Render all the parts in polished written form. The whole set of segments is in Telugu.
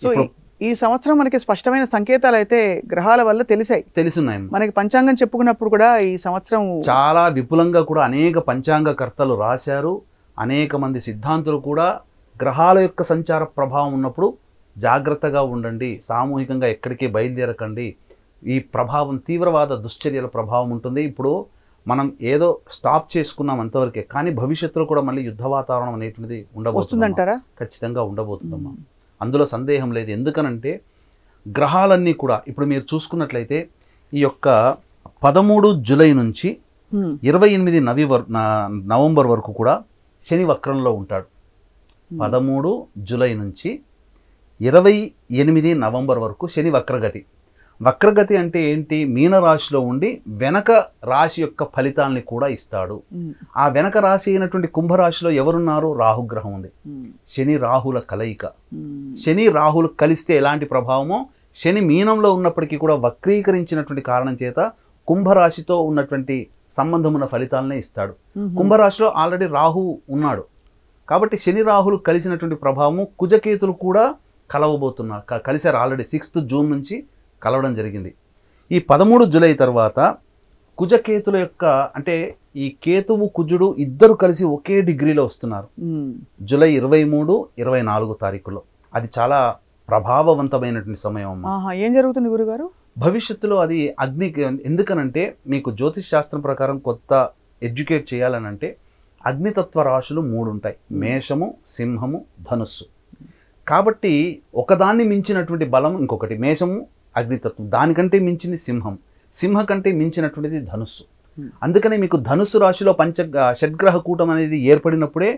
సో ఈ సంవత్సరం మనకి స్పష్టమైన సంకేతాలు అయితే గ్రహాల వల్ల తెలుసున్నాయి. మనకి పంచాంగం చెప్పుకున్నప్పుడు కూడా ఈ సంవత్సరం చాలా విపులంగా కూడా అనేక పంచాంగకర్తలు రాశారు. అనేక మంది సిద్ధాంతులు కూడా గ్రహాల యొక్క సంచార ప్రభావం ఉన్నప్పుడు జాగ్రత్తగా ఉండండి, సామూహికంగా ఎక్కడికి బయలుదేరకండి, ఈ ప్రభావం తీవ్రవాద దుశ్చర్యల ప్రభావం ఉంటుంది. ఇప్పుడు మనం ఏదో స్టాప్ చేసుకున్నాం అంతవరకే, కానీ భవిష్యత్తులో కూడా మళ్ళీ యుద్ధ వాతావరణం అనేటువంటిది ఉండబోతుందంటారా? ఖచ్చితంగా ఉండబోతుందమ్మా, అందులో సందేహం లేదు. ఎందుకనంటే గ్రహాలన్నీ కూడా ఇప్పుడు మీరు చూసుకున్నట్లయితే ఈ యొక్క 13 జూలై నుంచి 28 నవంబర్ వరకు కూడా శని వక్రంలో ఉంటాడు. 13 జూలై నుంచి 28 నవంబర్ వరకు శని వక్రగతి. వక్రగతి అంటే ఏంటి? మీనరాశిలో ఉండి వెనక రాశి యొక్క ఫలితాలని కూడా ఇస్తాడు. ఆ వెనక రాశి అయినటువంటి కుంభరాశిలో ఎవరున్నారు? రాహుగ్రహం ఉంది. శని రాహుల కలయిక. శని రాహులు కలిస్తే ఎలాంటి ప్రభావమో, శని మీనంలో ఉన్నప్పటికీ కూడా వక్రీకరించినటువంటి కారణం చేత కుంభరాశితో ఉన్నటువంటి సంబంధం ఉన్న ఫలితాలనే ఇస్తాడు. కుంభరాశిలో ఆల్రెడీ రాహు ఉన్నాడు కాబట్టి శని రాహులు కలిసినటువంటి ప్రభావము, కుజకేతులు కూడా కలవబోతున్నారు, కలిశారు ఆల్రెడీ 6th జూన్ నుంచి కలవడం జరిగింది. ఈ 13 జూలై తర్వాత కుజకేతుల యొక్క అంటే ఈ కేతువు కుజుడు ఇద్దరు కలిసి ఒకే డిగ్రీలో వస్తున్నారు జూలై 23, 24 తారీఖులో. అది చాలా ప్రభావవంతమైనటువంటి సమయం అమ్మా. ఏం జరుగుతుంది గురుగారు భవిష్యత్తులో? అది అగ్నికి. ఎందుకనంటే మీకు జ్యోతిష్ శాస్త్రం ప్రకారం కొత్త ఎడ్యుకేట్ చేయాలనంటే అగ్నితత్వ రాశులు 3 ఉంటాయి: మేషము, సింహము, ధనుస్సు. కాబట్టి ఒకదాన్ని మించినటువంటి బలం ఇంకొకటి. మేషము అగ్నితత్వం, దానికంటే మించింది సింహం, సింహ కంటే మించినటువంటిది ధనుస్సు. అందుకనే మీకు ధనుస్సు రాశిలో షడ్గ్రహ కూటం అనేది ఏర్పడినప్పుడే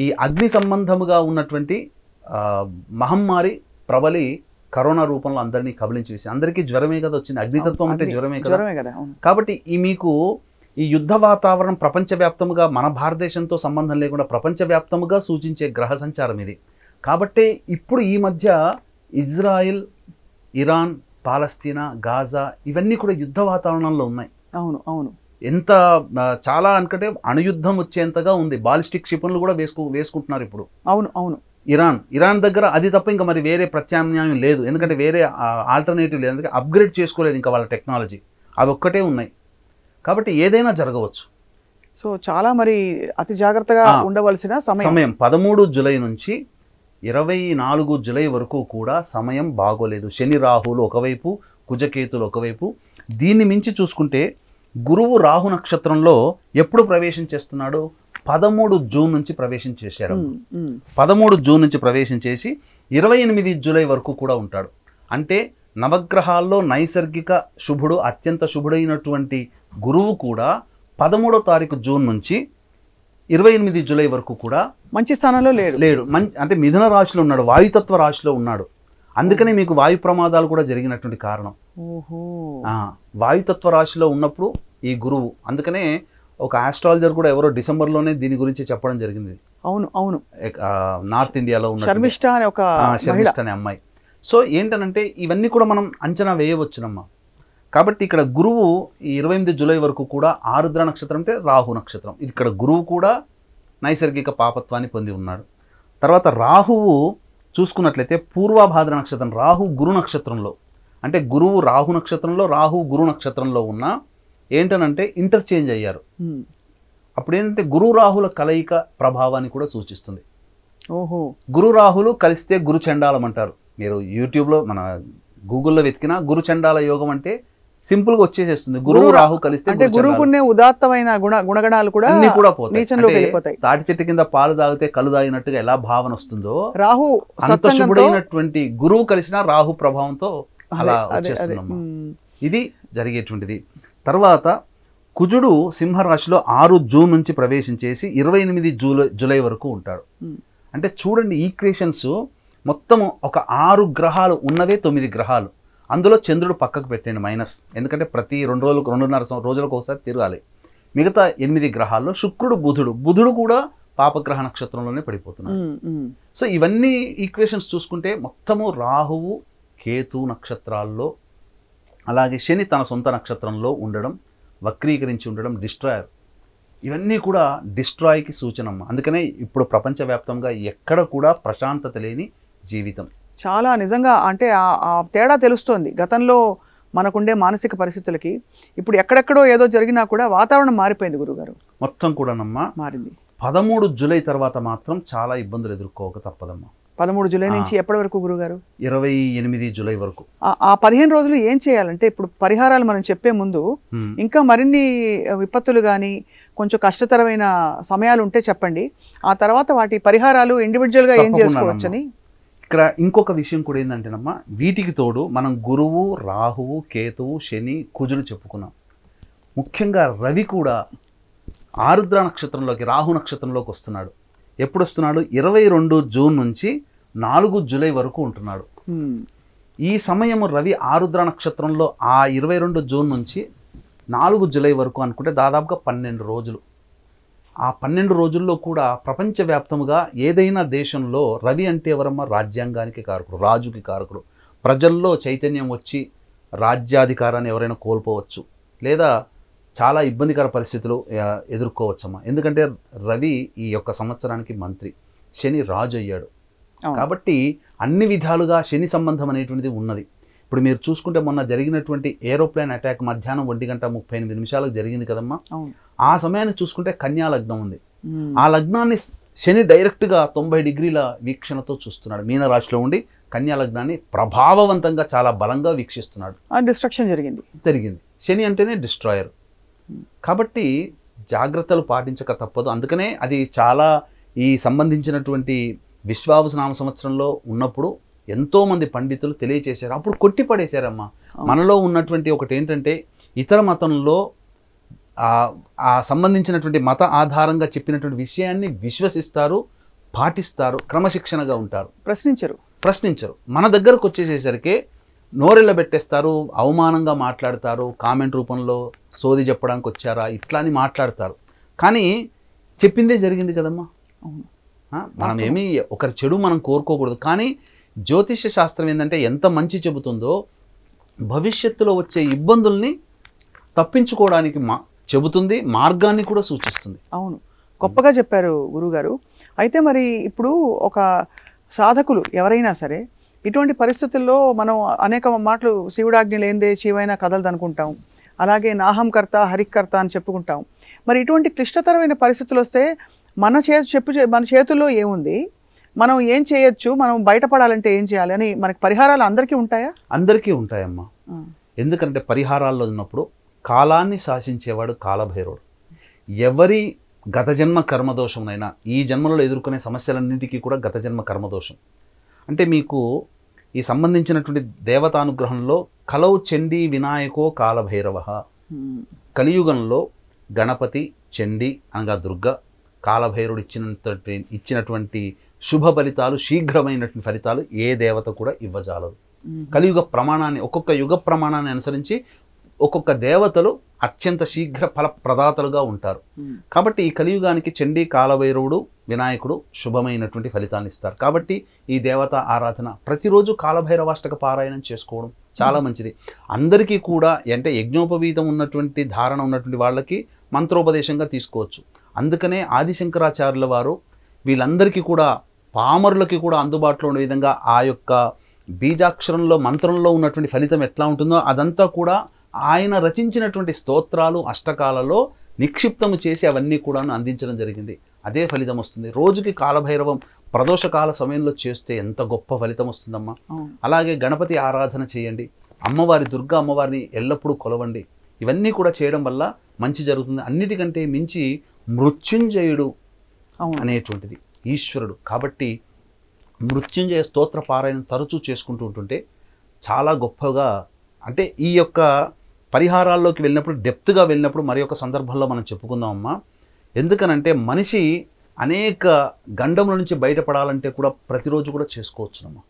ఈ అగ్ని సంబంధముగా ఉన్నటువంటి మహమ్మారి ప్రబలి కరోనా రూపంలో అందరినీ కబలించి వేసి, అందరికీ జ్వరమే కదా వచ్చింది. అగ్నితత్వం అంటే జ్వరమే కదా. కాబట్టి మీకు ఈ యుద్ధ వాతావరణం ప్రపంచవ్యాప్తముగా, మన భారతదేశంతో సంబంధం లేకుండా ప్రపంచవ్యాప్తముగా సూచించే గ్రహ సంచారం ఇది. కాబట్టి ఇప్పుడు ఈ మధ్య ఇజ్రాయిల్, ఇరాన్, పాలస్తీనా, గాజా ఇవన్నీ కూడా యుద్ధ వాతావరణంలో ఉన్నాయి. అవును. ఎంత చాలా అనుకంటే అణుయుద్ధం వచ్చేంతగా ఉంది. బాలిస్టిక్ క్షిపణులు కూడా వేసుకుంటున్నారు ఇప్పుడు. అవును. ఇరాన్ దగ్గర అది తప్ప ఇంకా మరి వేరే ప్రత్యామ్నాయం లేదు. ఎందుకంటే వేరే ఆల్టర్నేటివ్ లేదు. ఎందుకంటే అప్గ్రేడ్ చేసుకోలేదు ఇంకా వాళ్ళ టెక్నాలజీ. అవి ఒక్కటే ఉన్నాయి. కాబట్టి ఏదైనా జరగవచ్చు. సో చాలా మరి అతి జాగ్రత్తగా ఉండవలసిన సమయం 13 జూలై నుంచి 24 జూలై వరకు కూడా సమయం బాగోలేదు. శని రాహులు ఒకవైపు, కుజకేతులు ఒకవైపు. దీన్ని మించి చూసుకుంటే గురువు రాహు నక్షత్రంలో ఎప్పుడు ప్రవేశం చేస్తున్నాడు? 13 జూన్ నుంచి ప్రవేశం చేశారు. 13 జూన్ నుంచి ప్రవేశం చేసి 28 జూలై వరకు కూడా ఉంటాడు. అంటే నవగ్రహాల్లో నైసర్గిక శుభుడు, అత్యంత శుభుడైనటువంటి గురువు కూడా 13వ తారీఖు జూన్ నుంచి 28 జూలై వరకు కూడా మంచి స్థానంలో లేడు. అంటే మిథున రాశిలో ఉన్నాడు, వాయుతత్వ రాశిలో ఉన్నాడు. అందుకనే మీకు వాయు ప్రమాదాలు కూడా జరిగినటువంటి కారణం. వాయుతత్వ రాశిలో ఉన్నప్పుడు ఈ గురువు. అందుకనే ఒక ఆస్ట్రాలజర్ కూడా ఎవరో డిసెంబర్లోనే దీని గురించి చెప్పడం జరిగింది. అవును. నార్త్ ఇండియాలో ఉన్న శర్మిష్ఠ అనే అమ్మాయి. సో ఏంటనంటే ఇవన్నీ కూడా మనం అంచనా వేయవచ్చునమ్మా. కాబట్టి ఇక్కడ గురువు ఈ 28 జూలై వరకు కూడా ఆరుద్ర నక్షత్రం అంటే రాహు నక్షత్రం. ఇక్కడ గురువు కూడా నైసర్గిక పాపత్వాన్ని పొంది ఉన్నాడు. తర్వాత రాహువు చూసుకున్నట్లయితే పూర్వభాద్ర నక్షత్రం, రాహు గురు నక్షత్రంలో, అంటే గురువు రాహు నక్షత్రంలో, రాహు గురు నక్షత్రంలో ఉన్న ఏంటనంటే ఇంటర్చేంజ్ అయ్యారు. అప్పుడు ఏంటంటే గురు రాహుల కలయిక ప్రభావాన్ని కూడా సూచిస్తుంది. గురు రాహులు కలిస్తే గురు చండాలం అంటారు. మీరు యూట్యూబ్లో మన గూగుల్లో వెతికినా గురు చండాల యోగం అంటే సింపుల్ గా వచ్చేసేస్తుంది. గురువు రాహు కలిస్తే గురువుకునే ఉదాత్తమైన గుణగణాలు కూడా అన్ని కూడా పోతాయి. తాటి చెట్టు కింద పాలు తాగితే కళ్ళు తాగినట్టుగా ఎలా భావన వస్తుందో, రాహు అంత శుభుడైనటువంటి గురువు కలిసిన రాహు ప్రభావంతో అలా వచ్చేస్తుందమ్మా. ఇది జరిగేటువంటిది. తర్వాత కుజుడు సింహరాశిలో 6 జూన్ నుంచి ప్రవేశించేసి 28 జూలై వరకు ఉంటాడు. అంటే చూడండి, ఈక్వేషన్స్ మొత్తం ఒక 6 గ్రహాలు ఉన్నవే 9 గ్రహాలు. అందులో చంద్రుడు పక్కకు పెట్టండి మైనస్, ఎందుకంటే ప్రతి 2-2.5 రోజులకు ఒకసారి తిరగాలి. మిగతా 8 గ్రహాల్లో శుక్రుడు, బుధుడు కూడా పాపగ్రహ నక్షత్రంలోనే పడిపోతున్నాడు. సో ఇవన్నీ ఈక్వేషన్స్ చూసుకుంటే మొత్తము రాహువు కేతు నక్షత్రాల్లో, అలాగే శని తన సొంత నక్షత్రంలో ఉండడం, వక్రీకరించి ఉండడం, డిస్ట్రాయర్, ఇవన్నీ కూడా డిస్ట్రాయ్కి సూచనమ్మ. అందుకనే ఇప్పుడు ప్రపంచవ్యాప్తంగా ఎక్కడ కూడా ప్రశాంతత లేని జీవితం. చాలా నిజంగా అంటే ఆ తేడా తెలుస్తోంది. గతంలో మనకుండే మానసిక పరిస్థితులకి ఇప్పుడు ఎక్కడెక్కడో ఏదో జరిగినా కూడా వాతావరణం మారిపోయింది గురుగారు. మొత్తం కూడానమ్మా మారింది. 13 జూలై తర్వాత మాత్రం చాలా ఇబ్బందులు ఎదుర్కోక తప్పదమ్మా. 13 జూలై నుంచి ఎప్పటి వరకు గురుగారు? 28 జూలై వరకు. ఆ 15 రోజులు ఏం చేయాలంటే, ఇప్పుడు పరిహారాలు మనం చెప్పే ముందు ఇంకా మరిన్ని విపత్తులు కానీ కొంచెం కష్టతరమైన సమయాలు ఉంటే చెప్పండి. ఆ తర్వాత వాటి పరిహారాలు ఇండివిజువల్గా ఏం చేసుకోవచ్చని. ఇక్కడ ఇంకొక విషయం కూడా ఏంటంటేనమ్మా, వీటికి తోడు మనం గురువు, రాహువు, కేతువు, శని, కుజులు చెప్పుకున్నాం. ముఖ్యంగా రవి కూడా ఆరుద్ర నక్షత్రంలోకి, రాహు నక్షత్రంలోకి వస్తున్నాడు. ఎప్పుడు వస్తున్నాడు? 22 జూన్ నుంచి 4 జూలై వరకు ఉంటున్నాడు. ఈ సమయం రవి ఆరుద్ర నక్షత్రంలో ఆ 22 జూన్ నుంచి 4 జూలై వరకు అనుకుంటే దాదాపుగా 12 రోజులు. ఆ 12 రోజుల్లో కూడా ప్రపంచవ్యాప్తముగా ఏదైనా దేశంలో రవి అంటే ఎవరమ్మా? రాజ్యాంగానికి కారకుడు, రాజుకి కారకుడు. ప్రజల్లో చైతన్యం వచ్చి రాజ్యాధికారాన్ని ఎవరైనా కోల్పోవచ్చు, లేదా చాలా ఇబ్బందికర పరిస్థితులు ఎదుర్కోవచ్చమ్మా. ఎందుకంటే రవి ఈ యొక్క సంవత్సరానికి మంత్రి, శని రాజు అయ్యాడు. కాబట్టి అన్ని విధాలుగా శని సంబంధం అనేటువంటిది ఉన్నది. ఇప్పుడు మీరు చూసుకుంటే మొన్న జరిగినటువంటి ఏరోప్లేన్ అటాక్ మధ్యాహ్నం 1:38 జరిగింది కదమ్మా. ఆ సమయాన్ని చూసుకుంటే కన్యా లగ్నం ఉంది. ఆ లగ్నాన్ని శని డైరెక్ట్గా 90 డిగ్రీల వీక్షణతో చూస్తున్నాడు. మీనరాశిలో ఉండి కన్యా లగ్నాన్ని ప్రభావవంతంగా చాలా బలంగా వీక్షిస్తున్నాడు. డిస్ట్రక్షన్ జరిగింది. శని అంటేనే డిస్ట్రాయర్. కాబట్టి జాగ్రత్తలు పాటించక తప్పదు. అందుకనే అది చాలా ఈ సంబంధించినటువంటి విశ్వావసునామ సంవత్సరంలో ఉన్నప్పుడు ఎంతోమంది పండితులు తెలియచేశారు. అప్పుడు కొట్టిపడేశారమ్మా. మనలో ఉన్నటువంటి ఒకటి ఏంటంటే, ఇతర మతంలో ఆ సంబంధించినటువంటి మత ఆధారంగా చెప్పినటువంటి విషయాన్ని విశ్వసిస్తారు, పాటిస్తారు, క్రమశిక్షణగా ఉంటారు, ప్రశ్నించరు. మన దగ్గరకు వచ్చేసేసరికి నోరెళ్ళబెట్టేస్తారు, అవమానంగా మాట్లాడతారు, కామెంట్ రూపంలో సోది చెప్పడానికి వచ్చారా ఇట్లా అని మాట్లాడతారు. కానీ చెప్పిందే జరిగింది కదమ్మా. మనం ఏమీ ఒకరి చెడు మనం కోరుకోకూడదు. కానీ జ్యోతిష్య శాస్త్రం ఏంటంటే ఎంత మంచి చెబుతుందో భవిష్యత్తులో వచ్చే ఇబ్బందుల్ని తప్పించుకోవడానికి చెబుతుంది, మార్గాన్ని కూడా సూచిస్తుంది. అవును, గొప్పగా చెప్పారు గురుగారు. అయితే మరి ఇప్పుడు ఒక సాధకులు ఎవరైనా సరే ఇటువంటి పరిస్థితుల్లో మనం అనేక మాటలు శివుడాజ్ఞ లేనిదే శివైనా కదలదు అనుకుంటాం, అలాగే నాహంకర్త హరికర్త అని చెప్పుకుంటాం. మరి ఇటువంటి క్లిష్టతరమైన పరిస్థితులు వస్తే మన చేతుల్లో ఏముంది, మనం ఏం చేయొచ్చు, మనం బయటపడాలంటే ఏం చేయాలి అని మనకి పరిహారాలు అందరికీ ఉంటాయా? అందరికీ ఉంటాయమ్మా. ఎందుకంటే పరిహారాల్లో ఉన్నప్పుడు కాలాన్ని శాసించేవాడు కాలభైరవుడు. ఎవరి గత జన్మ కర్మదోషంనైనా ఈ జన్మలో ఎదుర్కొనే సమస్యలన్నింటికీ కూడా గత జన్మ కర్మదోషం. అంటే మీకు ఈ సంబంధించినటువంటి దేవతానుగ్రహంలో కలౌ చండీ వినాయకో కాలభైరవ. కలియుగంలో గణపతి, చండీ అనగా దుర్గ, కాలభైరుడు ఇచ్చినటువంటి శుభ ఫలితాలు, శీఘ్రమైనటువంటి ఫలితాలు ఏ దేవత కూడా ఇవ్వజాలదు. కలియుగ ప్రమాణాన్ని, ఒక్కొక్క యుగ ప్రమాణాన్ని అనుసరించి ఒక్కొక్క దేవతలు అత్యంత శీఘ్ర ఫల ప్రదాతలుగా ఉంటారు. కాబట్టి ఈ కలియుగానికి చండీ, కాలభైరవుడు, వినాయకుడు శుభమైనటువంటి ఫలితాలను ఇస్తారు. కాబట్టి ఈ దేవత ఆరాధన ప్రతిరోజు కాలభైరవాష్టక పారాయణం చేసుకోవడం చాలా మంచిది. అందరికీ కూడా అంటే యజ్ఞోపవీతం ఉన్నటువంటి ధారణ ఉన్నటువంటి వాళ్ళకి మంత్రోపదేశంగా తీసుకోవచ్చు. అందుకనే ఆదిశంకరాచార్యుల వారు వీళ్ళందరికీ కూడా, పామరులకి కూడా అందుబాటులో ఉండే విధంగా ఆ యొక్క బీజాక్షరంలో మంత్రంలో ఉన్నటువంటి ఫలితం ఎట్లా ఉంటుందో అదంతా కూడా ఆయన రచించినటువంటి స్తోత్రాలు, అష్టకాలలో నిక్షిప్తము చేసి అవన్నీ కూడా అందించడం జరిగింది. అదే ఫలితం వస్తుంది. రోజుకి కాలభైరవం ప్రదోషకాల సమయంలో చేస్తే ఎంత గొప్ప ఫలితం వస్తుందమ్మా. అలాగే గణపతి ఆరాధన చేయండి, అమ్మవారి దుర్గా అమ్మవారిని ఎల్లప్పుడూ కొలవండి. ఇవన్నీ కూడా చేయడం వల్ల మంచి జరుగుతుంది. అన్నిటికంటే మించి మృత్యుంజయుడు అనేటువంటిది ఈశ్వరుడు. కాబట్టి మృత్యుంజయ స్తోత్ర పారాయణం తరచూ చేసుకుంటూ ఉంటుంటే చాలా గొప్పగా, అంటే ఈ యొక్క పరిహారాల్లోకి వెళ్ళినప్పుడు, డెప్త్గా వెళ్ళినప్పుడు మరి ఒక సందర్భంలో మనం చెప్పుకుందామమ్మా. ఎందుకనంటే మనిషి అనేక గండముల నుంచి బయటపడాలంటే కూడా ప్రతిరోజు కూడా చేసుకోవచ్చునమ్మా.